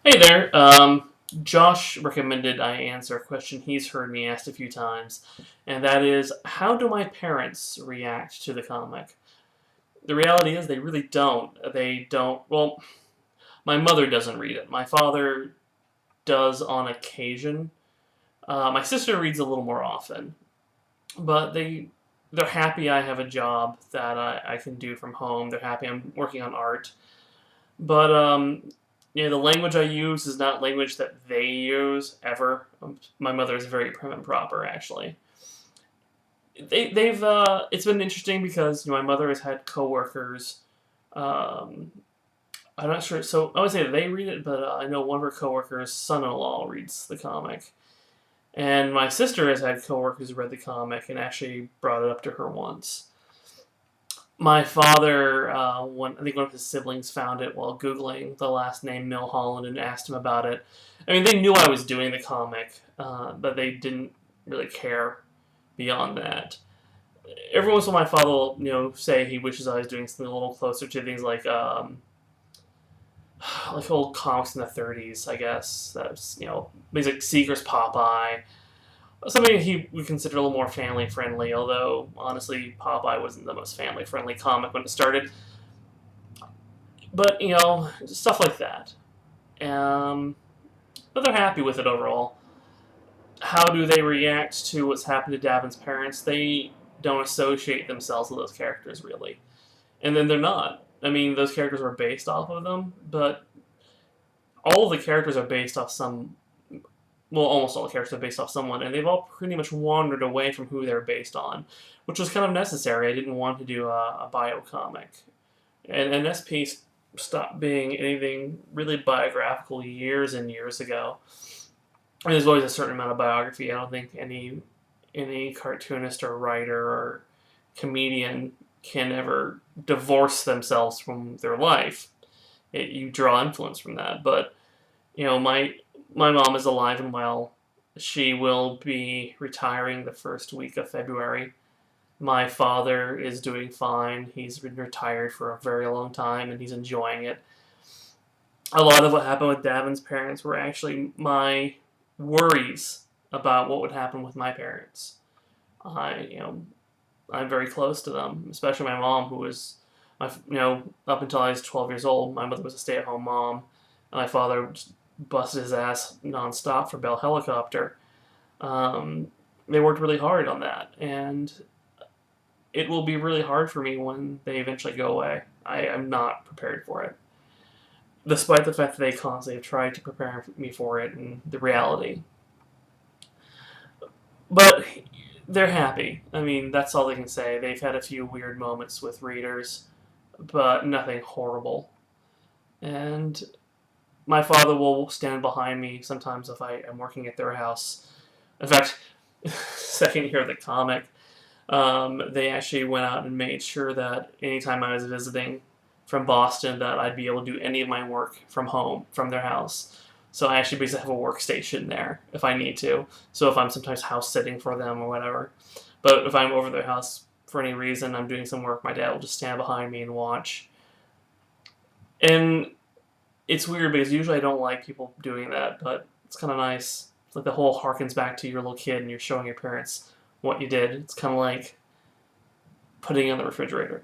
Hey there. Josh recommended I answer a question he's heard me asked a few times, and that is, how do my parents react to the comic? The reality is they really don't. They don't. Well, my mother doesn't read it. My father does on occasion. My sister reads a little more often, but they're happy I have a job that I can do from home. They're happy I'm working on art. But the language I use is not language that they use ever. My mother is very prim and proper, actually. They've it's been interesting because my mother has had coworkers. Um, I'm not sure. So I would say they read it, but I know one of her coworkers' son-in-law reads the comic, and my sister has had coworkers who read the comic and actually brought it up to her once. My father, I think one of his siblings found it while Googling the last name Milholland and asked him about it. I mean, they knew I was doing the comic, but they didn't really care beyond that. Every once in a while, my father will, say he wishes I was doing something a little closer to things like old comics in the 30s, I guess. That's, things like Seeker's Popeye, something he would consider a little more family friendly, although honestly, Popeye wasn't the most family friendly comic when it started. But stuff like that. Um, but they're happy with it overall. How do they react to what's happened to Davin's parents? They don't associate themselves with those characters really, and then they're not. I mean, those characters were based off of them, but all of the characters are based off some. Well, almost all the characters are based off someone, and they've all pretty much wandered away from who they're based on, which was kind of necessary. I didn't want to do a bio comic, and SP stopped being anything really biographical years and years ago. I mean, there's always a certain amount of biography. I don't think any cartoonist or writer or comedian can ever divorce themselves from their life. You draw influence from that, but my mom is alive and well. She will be retiring the first week of February. My father is doing fine. He's been retired for a very long time and he's enjoying it. A lot of what happened with Davin's parents were actually my worries about what would happen with my parents. I'm very close to them, especially my mom, who was, up until I was 12 years old, my mother was a stay-at-home mom, and my father just busted his ass nonstop for Bell Helicopter. They worked really hard on that, and it will be really hard for me when they eventually go away. I am not prepared for it, despite the fact that they constantly have tried to prepare me for it and the reality. But they're happy. I mean, that's all they can say. They've had a few weird moments with readers, but nothing horrible. And my father will stand behind me sometimes if I am working at their house. In fact, second year of the comic, they actually went out and made sure that anytime I was visiting from Boston, that I'd be able to do any of my work from home, from their house. So I actually basically have a workstation there if I need to. So if I'm sometimes house sitting for them or whatever. But if I'm over their house for any reason, I'm doing some work, my dad will just stand behind me and watch. And it's weird because usually I don't like people doing that, but it's kind of nice. It's like the whole harkens back to your little kid and you're showing your parents what you did. It's kind of like putting it in the refrigerator.